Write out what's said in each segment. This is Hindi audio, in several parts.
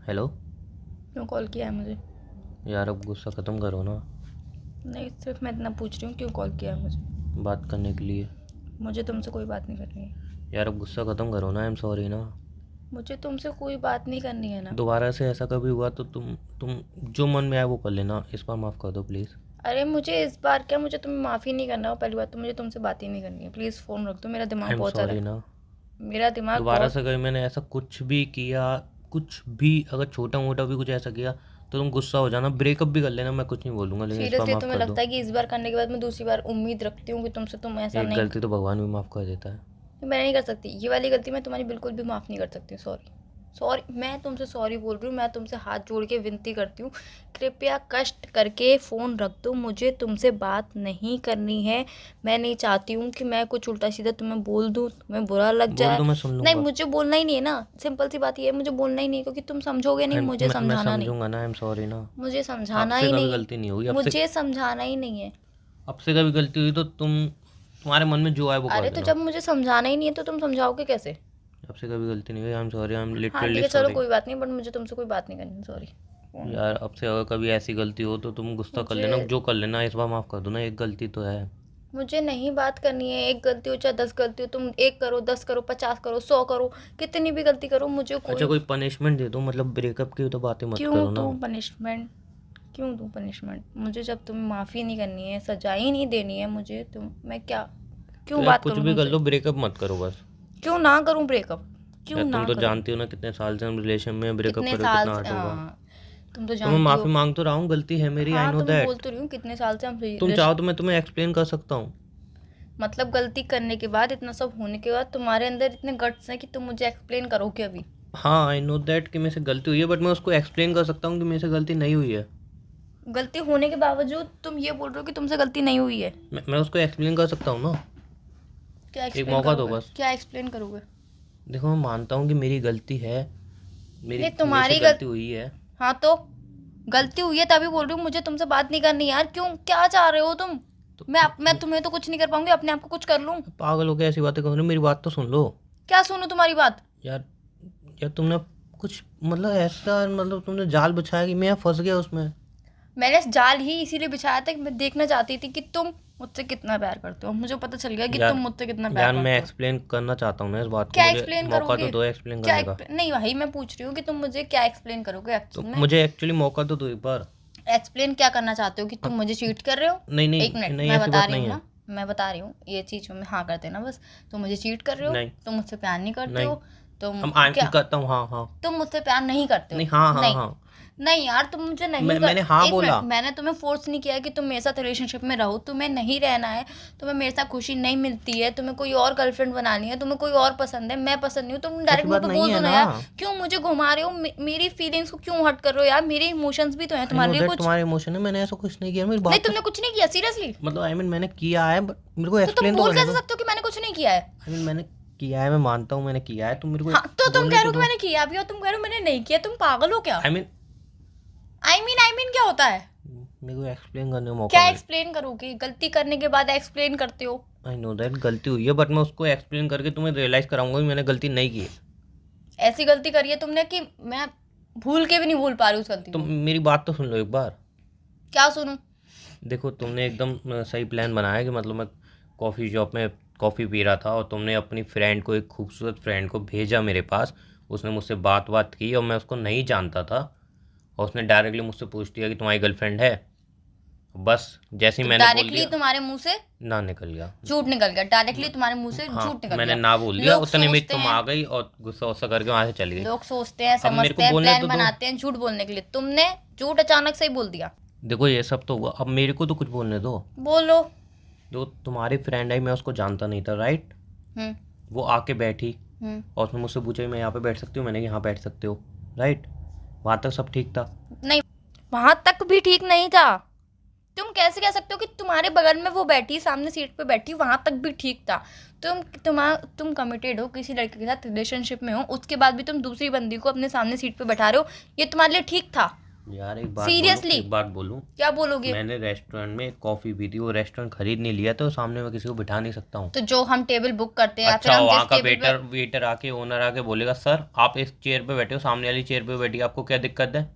हेलो। क्यों कॉल किया है मुझे? यार अब गुस्सा ख़त्म करो ना। नहीं, सिर्फ मैं इतना पूछ रही हूँ क्यों कॉल किया है मुझे। बात करने के लिए। मुझे तुमसे कोई बात नहीं करनी है। यार अब गुस्सा ख़त्म करो ना। आई एम सॉरी ना। मुझे तुमसे कोई बात नहीं करनी है ना। दोबारा से ऐसा कभी हुआ तो तुम जो मन में आए वो कर लेना। इस बार माफ़ कर दो प्लीज़। अरे मुझे इस बार क्या, मुझे तुम्हें माफ़ी नहीं करना हो। पहली बात तो मुझे तुमसे बात ही नहीं करनी है। प्लीज़ फ़ोन रख दो, मेरा आई दिमाग एम बहुत ज़्यादा, सॉरी ना। मेरा दिमाग दोबारा बहुत। से अगर मैंने ऐसा कुछ भी किया, कुछ भी अगर छोटा मोटा भी कुछ ऐसा किया तो तुम गुस्सा हो जाना, ब्रेकअप भी कर लेना, मैं कुछ नहीं बोलूँगा, लेकिन इस बार सीरियसली माफ़ तुम्हें कर दो। लगता है कि इस बार करने के बाद मैं दूसरी बार उम्मीद रखती हूँ कि तुमसे तुम ऐसा एक नहीं? गलती तो भगवान भी माफ़ कर देता है। मैं नहीं कर सकती ये वाली गलती, मैं तुम्हारी बिल्कुल भी माफ़ नहीं कर सकती। सॉरी, सॉरी, मैं तुमसे सॉरी बोल रही हूँ। मैं तुमसे हाथ जोड़ के विनती करती हूँ, कृपया कष्ट करके फ़ोन रख दो। मुझे तुमसे बात नहीं करनी है। मैं नहीं चाहती हूँ कि मैं कुछ उल्टा सीधा तुम्हें बोल दूँ, तुम्हें बुरा लग बोल जाए। दो, मैं सुन नहीं, लूँगा। मुझे बोलना ही नहीं है ना। सिंपल सी बात ये है, मुझे बोलना ही नहीं है, क्योंकि तुम समझोगे नहीं, मुझे मैं समझाना नहीं। समझूंगा ना। आई एम सॉरी ना। मुझे समझाना आपसे ही कभी नहीं है। गलती नहीं होगी। आपसे मुझे समझाना ही नहीं है। आपसे कभी गलती हुई तो तुम्हारे मन में जो आए वो कर अरे तो देना। जब मुझे समझाना ही नहीं है तो तुम समझाओगे कैसे? आपसे कभी गलती नहीं हुई। I am sorry. I am हाँ ठीक लिटरली है, चलो सॉरी। कोई बात नहीं, बट मुझे तुमसे कोई बात नहीं करनी। सॉरी। यार अब से अगर कभी ऐसी गलती हो तो तुम गुस्सा कर मुझे लेना, जो कर लेना। इस बार माफ़ कर दो ना, एक गलती तो है। मुझे नहीं बात करनी है। एक गलती हो चाहे 10 गलती हो, तुम 1 करो, 10 करो, 50 करो, 100 करो, कितनी भी गलती करो, मुझे अच्छा कोई। कोई पनिशमेंट दे दो, मतलब ब्रेकअप की तो बातें मत क्यों करो ना। दूँ पनिशमेंट? क्यों दूँ पनिशमेंट? मुझे जब तुम्हें माफ़ी नहीं करनी है, सजा ही नहीं देनी है मुझे, तुम मैं क्या, तो क्यों यार बात कुछ करूँ भी कर तुमसे? लो, ब्रेकअप मत करो बस। क्यों ना करूँ ब्रेकअप? क्यों यार तुम ना तो करूँ? जानती हो ना कितने साल से हम रिलेशन में, ब्रेकअप कितने करो साल कितना से? हार्ड होगा। हाँ, तुम तो तो मैं जानती माफ़ी हो। मांग तो रहा हूँ, गलती है मेरी, आई हाँ नो तो मैं बोल दैट। तो रही हूँ, कितने साल से हम तुम चाहो तो मैं तुम्हें एक्सप्लेन कर सकता हूँ। मतलब गलती करने के बाद, इतना सब होने के बाद, तुम्हारे अंदर इतने गट्स हैं कि तुम मुझे एक्सप्लेन करोगे अभी? हाँ आई नो दैट कि मेरे से गलती हुई है, बट मैं उसको एक्सप्लेन कर सकता हूँ कि मेरे से गलती नहीं हुई है। गलती होने के बावजूद तुम ये बोल रहे हो कि तुमसे गलती नहीं हुई है? मैं उसको एक्सप्लेन कर सकता हूँ ना। क्या एक एक्सप्लेन मौका दो करोगे? बस। क्या एक्सप्लेन करोगे? देखो मैं मानता हूँ कि मेरी गलती है, नहीं, मेरे से तुम्हारी गलती हुई है। हाँ तो गलती हुई है तभी बोल रही हूँ मुझे तुमसे बात नहीं करनी यार। क्यों, क्या चाह रहे हो तुम? तो मैं तुम्हें तो कुछ नहीं कर पाऊंगी, अपने आप को कुछ कर लूँ? पागल हो गया, ऐसी बातें करो ना, मेरी बात तो सुन लो। क्या सुनूं तुम्हारी बात? यार यार तुमने कुछ मतलब ऐसा, मतलब तुमने जाल बिछाया कि मैं फंस गया उसमें। मैंने जाल ही इसीलिए बिछाया था कि मैं देखना चाहती थी कि तुम मुझसे कितना प्यार करते हो। मुझे पता चल गया कि तुम यार मुझसे कितना प्यार यार मैं करते हो। एक्सप्लेन करना चाहता हूँ ना इस बात को, क्या मुझे एक्सप्लेन मौका तो करोगे? दो एक्सप्लेन क्या करने का। नहीं, वही मैं पूछ रही हूँ कि तुम मुझे क्या एक्सप्लेन करोगे तो एक्चुअल में? मुझे एक्चुअली मौका तो दो एक बार। एक्सप्लेन क्या करना चाहते हो? कि तुम मुझे चीट कर रहे हो? नहीं एक नहीं मिनट, नहीं, मैं ऐसी बता बात रही हूँ नहीं है। ना, मैं बता रही हूँ ये चीज़ में हाँ कर देना बस। तुम मुझे चीट कर रहे हो, नहीं तुम मुझसे प्यार नहीं करते नहीं। हो, तुम हम आई क्या, करता हूँ, हाँ हाँ। तुम मुझसे प्यार नहीं करते हो? नहीं, हाँ हाँ नहीं, हाँ। नहीं यार, तुम मुझे नहीं कर। मैंने हाँ एक बोला। मिनट, मैंने तुम्हें फोर्स नहीं किया कि तुम मेरे साथ रिलेशनशिप में रहो। तुम्हें नहीं रहना है, तुम्हें मेरे साथ खुशी नहीं मिलती है, तुम्हें कोई और गर्लफ्रेंड बनानी है, तुम्हें कोई और पसंद है, मैं पसंद नहीं हूँ, तुम ऐसी डायरेक्ट मुंह बात पे नहीं बोल है दो ना ना। यार। क्यों मुझे घुमा रहे हो? मेरी फीलिंग्स को क्यों हर्ट कर रहे हो यार? मेरे इमोशंस भी तो हैं आई तुम्हारे नो लिए दैट कुछ। तुम्हारे इमोशन है, मैंने ऐसा कुछ नहीं किया, मेरी नहीं, बात तो तुमने कुछ नहीं किया सीरियसली। मतलब आई मीन मैंने किया है, बट मेरे को तो तुम एक्सप्लेन तो बोल करने कैसे दो। सकते हो कि मैंने कुछ नहीं किया है? आई मीन मैंने किया है, मैं मानता हूँ मैंने किया है, तुम मेरे हाँ तो को तुम बोलने कह रहे तो हो कि दो। मैंने किया भी और तुम कह रहे हो मैंने नहीं किया। तुम पागल हो क्या? आई मीन आई मीन क्या होता है? मेरे को एक्सप्लेन करने का मौका क्या मिले। एक्सप्लेन करोगे? गलती करने के बाद एक्सप्लेन करते हो? आई नो दैट गलती हुई है, बट मैं उसको एक्सप्लेन करके तुम्हें रियलाइज कराऊंगा कि मैंने गलती नहीं की है। ऐसी गलती करी है तुमने कि मैं भूल के भी नहीं भूल पा रही उस गलती तुम को। मेरी बात तो सुन लो एक बार। क्या सुनूं? देखो तुमने एकदम सही प्लान बनाया कि मतलब मैं कॉफ़ी शॉप में कॉफ़ी पी रहा था और तुमने अपनी फ्रेंड को, एक खूबसूरत फ्रेंड को भेजा मेरे पास। उसने मुझसे बात की और मैं उसको नहीं जानता था, और उसने डायरेक्टली मुझसे पूछ दिया कि तुम्हारी गर्लफ्रेंड है। बस जैसे ही तो मैंने बोल डायरेक्टली दिया तुम्हारे मुंह से ना निकल गया। झूठ निकल गया। डायरेक्टली तुम्हारे मुंह से हाँ झूठ निकल मैंने गया। ना बोल दिया, लोग उतने में सोचते तुम हैं, आ गई और गुस्सा वुस्सा करके वहाँ से चली गई। लोग सोचते हैं, अब मेरे को समझते हैं, बोलने तो प्लान दो। बनाते हैं झूठ बोलने के लिए। तुमने झूठ अचानक से ही बोल दिया। देखो ये सब तो हुआ, अब मेरे को तो कुछ बोलने दो। बोलो। जो तुम्हारी फ्रेंड आई, मैं उसको जानता नहीं था, राइट। हम्म। वो आके बैठी हम्म। और उसने मुझसे पूछा कि मैं यहाँ पे बैठ सकती हूँ, मैंने कि यहाँ बैठ सकते हो, राइट। वहाँ तक सब ठीक था। नहीं, वहां तक भी ठीक नहीं था। तुम कैसे कह सकते हो कि तुम्हारे बगल में वो बैठी, सामने सीट पे बैठी, वहां तक भी ठीक था? तुम कमिटेड हो, किसी लड़के के साथ रिलेशनशिप में हो, उसके बाद भी तुम दूसरी बंदी को अपने सामने सीट पे बैठा रहे हो, ये तुम्हारे लिए ठीक था? यार एक बात सीरियसली एक बात बोलूं, क्या बोलोगे? मैंने रेस्टोरेंट में कॉफ़ी पी थी, वो रेस्टोरेंट खरीद नहीं लिया तो सामने मैं किसी को बिठा नहीं सकता हूँ। तो जो हम टेबल बुक करते हैं या फिर अच्छा, हम वहाँ जिस का टेबल पे, वेटर आके ओनर आके बोलेगा सर आप इस चेयर पे बैठे हो, सामने वाली चेयर पे बैठी, आपको क्या दिक्कत है?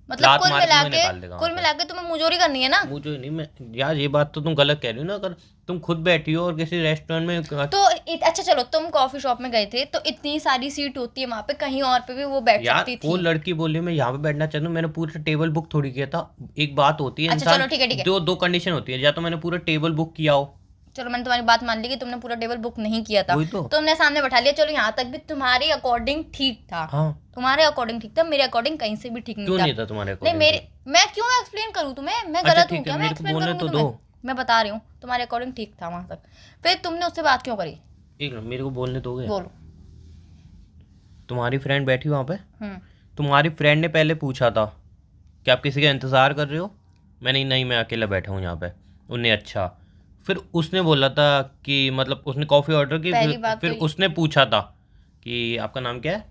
मतलब लात मार के तुम्हें निकाल देगा कुल वहाँ से। मिला के तुम्हें मुजोरी करनी है ना? मुझे नहीं, मैं यार ये बात तो तुम गलत कह रही हो ना। अगर तुम खुद बैठी हो और किसी रेस्टोरेंट में तो अच्छा चलो, तुम कॉफी शॉप में गए थे तो इतनी सारी सीट होती है वहां पे, कहीं और पे भी वो बैठ यार सकती वो थी। लड़की बोली मैं यहाँ पे बैठना चाहती हूँ, मैंने पूरा टेबल बुक थोड़ी किया था। एक बात होती है अच्छा इंसान, चलो ठीक है ठीक है, दो दो कंडीशन होती है, या तो मैंने पूरा टेबल बुक किया हो। चलो मैंने तुम्हारी बात मान ली कि तुमने पूरा टेबल बुक नहीं किया था, वही तो। तुमने सामने बैठा लिया, चलो यहाँ तक भी तुम्हारे अकॉर्डिंग ठीक था। हाँ, तुम्हारे अकॉर्डिंग ठीक था, मेरे अकॉर्डिंग कहीं से भी ठीक क्यों नहीं था। नहीं था तुम्हारे नहीं according मेरे, ठीक? मैं क्यों एक्सप्लेन करूँ तुम्हें? मैं अच्छा गलत हूँ ठीक है, क्या? मैं मेरे को एक्सप्लेन बोलने करूंगी तो तुम्हें? दो। मैं बता रही हूँ तुम्हारे अकॉर्डिंग ठीक था वहां तक, फिर तुमने उससे बात क्यों करी? एक मिनट, मेरे को बोलने दोगे? बोलो। तुम्हारी फ्रेंड बैठी वहाँ पे, हम्म। तुम्हारी फ्रेंड ने पहले पूछा था कि आप किसी का इंतज़ार कर रहे हो? मैंने नहीं, मैं अकेला बैठा हूँ यहाँ पे। उन्हें अच्छा, फिर उसने बोला था कि मतलब उसने कॉफ़ी ऑर्डर की, पहली फिर बात फिर तो उसने पूछा था कि आपका नाम क्या है?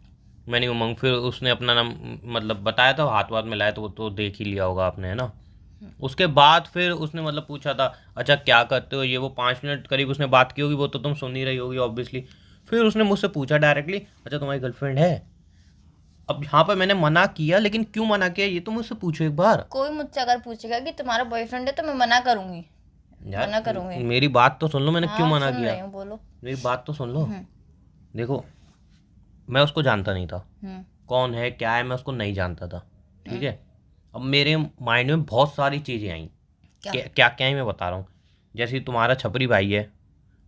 मैंने उमंग, फिर उसने अपना नाम मतलब बताया था, हाथ वाथ मिलाया तो वो तो देख ही लिया होगा आपने, है ना? उसके बाद फिर उसने मतलब पूछा था अच्छा क्या करते हो ये वो, 5 मिनट करीब उसने बात की होगी, वो तो तुम सुन ही रही होगी ऑब्वियसली। फिर उसने मुझसे पूछा डायरेक्टली अच्छा तुम्हारी गर्लफ्रेंड है? अब यहाँ पर मैंने मना किया, लेकिन क्यों मना किया ये तो मुझसे पूछो एक बार। कोई मुझसे अगर पूछेगा कि तुम्हारा बॉयफ्रेंड है तो मैं मना करूंगी, यार मना करूंगी। मेरी बात तो सुन लो, मैंने क्यों हाँ मना सुन किया? रही हूँ, बोलो। मेरी बात तो सुन लो। हम्म। देखो, मैं उसको जानता नहीं था, हम्म। कौन है क्या है मैं उसको नहीं जानता था, ठीक है? अब मेरे माइंड में बहुत सारी चीज़ें आई, क्या? क्या क्या ही मैं बता रहा हूँ। जैसे तुम्हारा छपरी भाई है,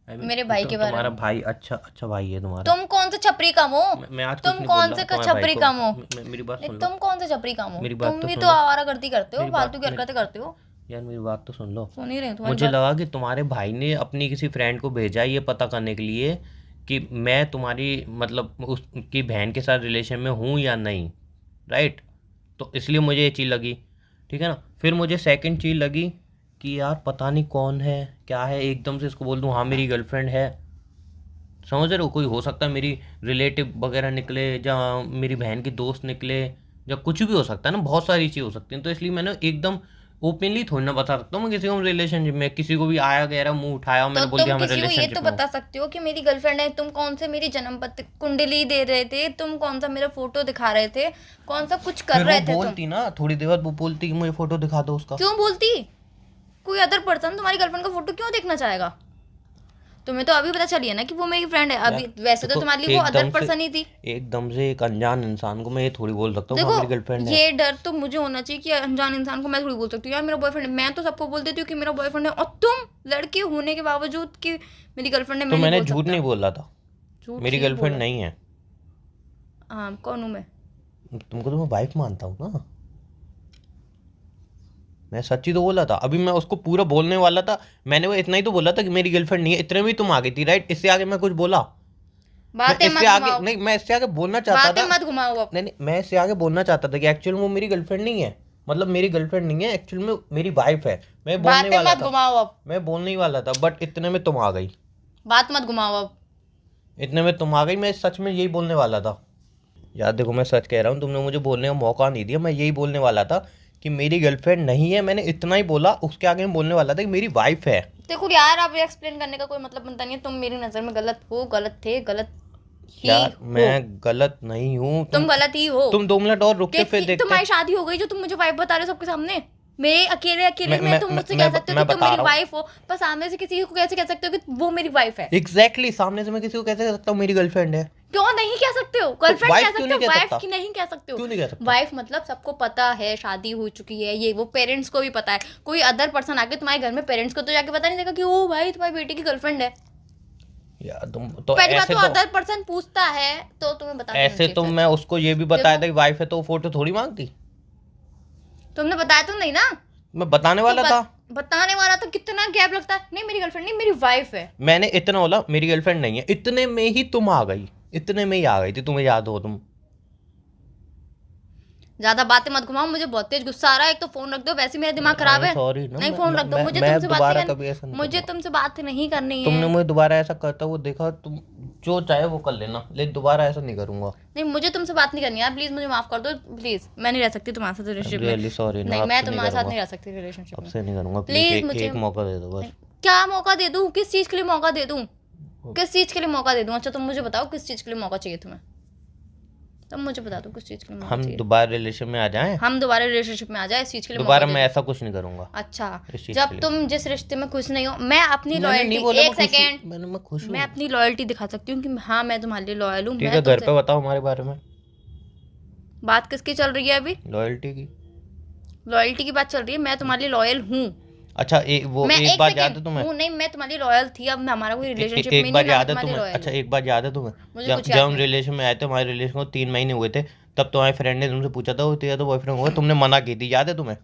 मेरे भाई के बारे तुम्हारा में? भाई अच्छा भाई है तुम्हारा। तुम कौन से छपरी कम हो? मैं आज कुछ तुम नहीं कौन बोल से रहा तुम्हारे भाई छपरी को। कम हो? मेरी बात नहीं, सुन लो। तुम कौन से छपरी कम हो? मेरी बात तुम तो भी सुन तो लो। आवारागर्दी करते हो, मेरी फालतू की बात हरकतें करते हो। यार मेरी बात तो सुन लो। सुन ही रही हूँ तुम्हारी मुझे बात। लगा कि तुम्हारे भाई ने अपनी किसी फ्रेंड को भेजा ये पता करने के लिए कि मैं तुम्हारी मतलब उसकी बहन के साथ रिलेशन में हूँ या नहीं, राइट? तो इसलिए मुझे ये चीज़ लगी, ठीक है ना? फिर मुझे सेकंड चीज़ लगी कि यार पता नहीं कौन है क्या है, एकदम से इसको बोल दूँ हाँ मेरी गर्लफ्रेंड है। समझ रहे हो? कोई हो सकता है मेरी रिलेटिव वगैरह निकले, या मेरी बहन की दोस्त निकले, या कुछ भी हो सकता है ना, बहुत सारी चीज़ हो सकती हैं। तो इसलिए मैंने एकदम ओपनली थोड़ी ना बता सकता हूँ मैं किसी को रिलेशनशिप में, किसी को भी आया गया मुंह उठाया और तो मैंने बोल तुम दिया मैं किसी को ये रिलेशनशिप तो में हूँ। बता सकते हो कि मेरी गर्लफ्रेंड है? तुम कौन से मेरी जन्म पत्र कुंडली दे रहे थे? तुम कौन सा मेरा फोटो दिखा रहे थे? कौन सा कुछ कर फिर रहे वो थे तुम? बोलती ना, थोड़ी देर बाद वो बोलती कि मुझे फोटो दिखा दो उसका। क्यों बोलती? कोई अदर पर्सन तुम्हारी गर्लफ्रेंड का फोटो क्यों देखना चाहेगा? तुम्हें तो अभी पता चली है ना कि वो मेरी फ्रेंड है। अभी यार वैसे तो देखो, तुम्हारे लिए वो अदर एकदम से पर्सन ही थी। एकदम से एक अनजान इंसान को मैं ये थोड़ी बोल सकता हूँ हाँ देखो, मेरी गर्लफ्रेंड है। ये डर तो मुझे होना चाहिए कि अनजान इंसान को मैं थोड़ी बोल सकती हूँ यार मेरा बॉयफ्रेंड है। मैं तो सबको बोल देती हूँ कि मेरा बॉयफ्रेंड है, और तुम लड़के होने के बावजूद कि मेरी गर्लफ्रेंड है तो मैं मैंने नहीं बोल झूठ सकता। नहीं बोला था, झूठ मेरी नहीं गर्लफ्रेंड बोला। नहीं है। हाँ कौन हूँ मैं? तुमको तो मैं वाइफ मानता हूँ ना, मैं सच्ची तो बोला था। अभी मैं उसको पूरा बोलने वाला था, मैंने वो इतना ही तो बोला था कि मेरी गर्लफ्रेंड नहीं है, इतने में ही तुम आ गई थी, राइट? इससे आगे मैं कुछ बोला? मैं बातें इससे मत आगे घुमाओ, नहीं, मैं इससे आगे बोलना चाहता बातें था। मत घुमाओ अब। नहीं नहीं, मैं इससे आगे बोलना चाहता था कि एक्चुअल में वो मेरी गर्लफ्रेंड नहीं है, मतलब मेरी गर्लफ्रेंड नहीं है, एक्चुअल में मेरी वाइफ है। मैं बोलने बातें वाला मत था, घुमाओ अब, मैं बोलने ही वाला था, बट इतने में तुम आ गई। बात मत घुमाओ अब। इतने में तुम आ गई, मैं सच में यही बोलने वाला था। यार देखो, मैं सच कह रहा हूँ, तुमने मुझे बोलने का मौका नहीं दिया। मैं यही बोलने वाला था कि मेरी गर्लफ्रेंड नहीं है, मैंने इतना ही बोला। उसके आगे मैं बोलने वाला था कि मेरी वाइफ है। देखो यार, अब एक्सप्लेन करने का कोई मतलब बनता नहीं है। तुम मेरी नजर में गलत हो, गलत थे, गलत ही यार हो। मैं गलत नहीं हूँ, तुम गलत ही हो। तुम 2 मिनट और रुक के फिर देखते तुम्हारी शादी हो गई जो तुम मुझे वाइफ बता रहे हो सबके सामने? मेरे अकेले अकेले में तुम मुझसे मैं कह सकते हो मैं कि तुम बता मेरी रहा हूँ वाइफ हो, पर सामने से किसी को कैसे कह सकते हो कि वो मेरी वाइफ है? एग्जैक्टली, सामने से मैं किसी को कैसे कह सकता हूँ मेरी गर्लफ्रेंड है? क्यों नहीं कह सकते हो? गर्लफ्रेंड wife कह क्यों सकते नहीं हो, कह वाइफ सकता? की नहीं कह सकते हो। क्यों नहीं कह सकता? वाइफ मतलब सबको पता है, शादी हो चुकी है, ये वो पेरेंट्स को भी पता है। कोई अदर पर्सन आके तुम्हारे घर में पेरेंट्स को तो जाके पता नहीं देगा कि ओ भाई तुम्हारी बेटी की गर्लफ्रेंड है। यार तुम तो पहली बात ऐसे तो तो अदर पर्सन पूछता है तो तुम्हें बता देना ऐसे चाहिए तो फिर। मैं उसको ये भी बताया था कि वाइफ है तो वो फोटो थोड़ी मांगती। तुमने बताया तो नहीं ना? मैं बताने वाला था। बताने वाला तो कितना गैप लगता है। नहीं मेरी गर्लफ्रेंड नहीं, मेरी वाइफ है। मैंने इतना बोला मेरी गर्लफ्रेंड नहीं है, इतने में ही तुम आ गई, इतने में ही आ गई थी, तुम्हें याद हो तुम। ज्यादा बातें मत घुमाओ, मुझे बहुत तेज गुस्सा आ रहा है। एक तो फोन रख दो, वैसे मेरा दिमाग खराब है। सॉरी ना, नहीं फोन रख दो, मुझे मैं तुमसे दोबारा बात कभी ऐसा नहीं मुझे करूंगा। तुमसे बात नहीं करनी तुमने है। मुझे दोबारा ऐसा करता हुआ देखा, तुम जो चाहे वो कर लेना, लेकिन दोबारा ऐसा नहीं करूंगा। नहीं, मुझे तुमसे बात नहीं करनी यार, प्लीज मुझे माफ कर दो प्लीज। मैं नहीं रह सकती तुम्हारे साथ रिलेशनशिप में। रियली सॉरी ना, नहीं, मैं आपसे नहीं तुम्हारे साथ करूंगा, नहीं रह सकती रिलेशनशिप में। आपसे नहीं करूंगा। प्लीज प्लीज मुझे एक मौका दे दो बस। क्या मौका दे दूं? किस चीज के लिए मौका दे दूं? किस चीज के लिए मौका दे दूं? अच्छा तुम मुझे बताओ किस चीज के लिए मौका चाहिए तुम्हें? तुम मुझे बता दो किस चीज के लिए मौका हम चाहिए। दोबारा रिलेशन में आ जाएं, हम दोबारा रिलेशनशिप में आ जाए, इस चीज के लिए दोबारा मौका मैं दे ऐसा कुछ नहीं करूंगा। दो। अच्छा, इस चीज के जब लिए। तुम जिस रिश्ते में खुश नहीं हो, मैं अपनी मैंने नहीं लॉयल्टी, बोला एक मैं खुश हूँ, सेकेंड, मैं खुश मैं हूँ। अपनी लॉयल्टी दिखा सकती हूँ कि हाँ मैं तुम्हारे लिए लॉयल हूँ। ठीक मैं है, घर तुमसे पे बताओ हमारे बारे में। बात किसकी चल रही है अभी? लॉयल्टी की। लॉयल्टी की बात चल रही है। मैं तुम्हारे लिए लॉयल हूँ। अच्छा वो मैं एक बात याद है तुम्हें? हूँ नहीं, मैं तुम्हारी लॉयल थी। अब हमारा कोई रिलेशनशिप में एक नहीं बार है, मैं याद है तुम्हारी तुम्हें? लॉयल अच्छा हूँ। एक बार याद है तुम्हें? मुझे जब कुछ जब याद हम नहीं। रिलेशन में आए थे, हमारे रिलेशन को 3 महीने हुए थे, तब तुम्हारे फ्रेंड ने तुमसे पूछा था वो तेरा तो बॉयफ्रेंड होगा, तुमने मना की थी, याद है तुम्हें?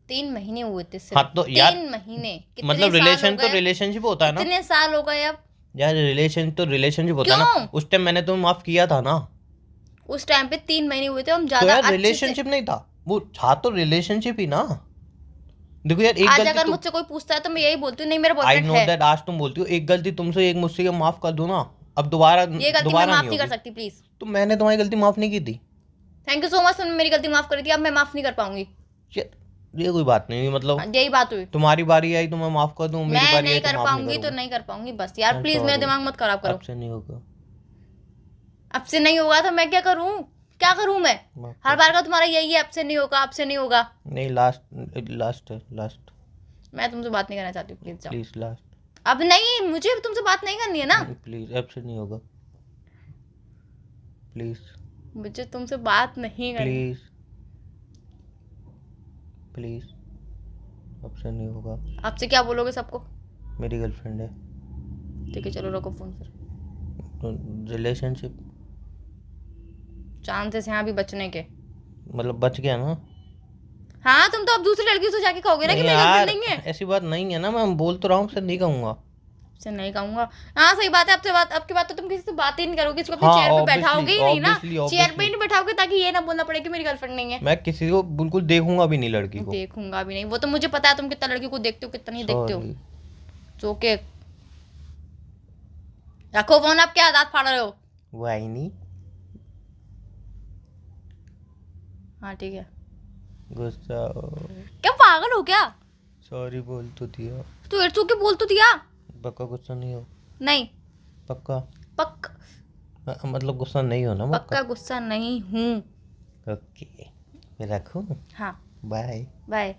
3 महीने हुए थे सिर्फ। हाँ तो यार 3 महीने कितने मतलब साल हो रिलेशन तो गए? रिलेशनशिप होता है ना कितने साल हो गए अब? यार, रिलेशन तो रिलेशनशिप होता है क्यों? ना। उस टाइम मैंने तुम्हें माफ किया था ना। उस टाइम पे 3 महीने हुए थे, हम तो ज्यादा यार अच्छे से। रिलेशनशिप नहीं था वो, था तो रिलेशनशिप ही ना। देखो यार, एक आज गलती अगर तुम, मुझसे कोई पूछता है तो मैं यही बोलती हूँ नहीं मेरा आई बॉयफ्रेंड नो है। दैट, आज तुम बोलती हो एक गलती तुमसे, एक मुझसे, ये माफ कर दो ना, अब दोबारा ये गलती मैं दोबारा माफ नहीं नहीं कर होगी। सकती प्लीज। तो मैंने तुम्हारी गलती माफ नहीं की थी। थैंक यू सो मच, तुमने मेरी गलती माफ करी थी। अब मैं माफ नहीं कर पाऊंगी। ये कोई बात नहीं हुई, मतलब हाँ, यही बात हुई। तुम्हारी बारी आई तो मैं माफ कर दूं, मेरी मैं बारी नहीं आई तो कर माफ नहीं पाऊंगी तो करूंगा। नहीं कर पाऊंगी बस यार, I'm प्लीज मेरा sorry, दिमाग मत खराब करो। अब से नहीं होगा। अब से नहीं होगा तो मैं क्या करूं? क्या करूं मैं? माफ हर कर- बार का तुम्हारा यही है, अब से नहीं होगा, अब से नहीं होगा। नहीं, लास्ट लास्ट है, लास्ट, मैं तुमसे बात नहीं करना चाहती, प्लीज जाओ। प्लीज लास्ट, अब नहीं, मुझे तुमसे बात नहीं करनी है ना। प्लीज अब से नहीं होगा, प्लीज मुझे तुमसे बात नहीं करनी। प्लीज प्लीज, अब से नहीं होगा। आपसे क्या बोलोगे सबको? मेरी गर्लफ्रेंड है। ठीक है चलो रखो फोन फिर। रिलेशनशिप चांसेस हैं अभी बचने के। मतलब बच गया ना। हाँ तुम तो अब दूसरी लड़की से जाके कहोगे ना कि नहीं मेरी यार, गर्लफ्रेंड नहीं है। ऐसी बात नहीं है ना, मैं बोल तो रहा हूँ, से नहीं कहूंगा। से नहीं कहूंगा। हाँ सही बात है, आपसे बात, अब की बात तो तुम किसी से बात ही नहीं करोगे, इसको अपनी हाँ, चेयर पे obviously, बैठाओगे ही नहीं ना। obviously, चेयर पे ही obviously। नहीं बैठाओगे ताकि ये ना बोलना पड़े कि मेरी गर्लफ्रेंड नहीं है। मैं किसी को बिल्कुल देखूंगा भी नहीं, लड़की को। देखूंगा भी नहीं, वो तो मुझे पता है तुम कितना लड़की को देखते हो कितना नहीं देखते हो। Sorry। ओके रखो फोन, आप क्या दांत फाड़ रहे हो? वो आई नहीं। हाँ ठीक है। गुस्सा। क्या पागल हो क्या? सॉरी बोल तो दिया। तू इट्स ओके बोल तो दिया। पक्का गुस्सा नहीं हो? नहीं पक्का? मतलब गुस्सा नहीं हो ना? पक्का गुस्सा नहीं हूँ। ओके, मैं रखूं? हाँ बाय। बाय।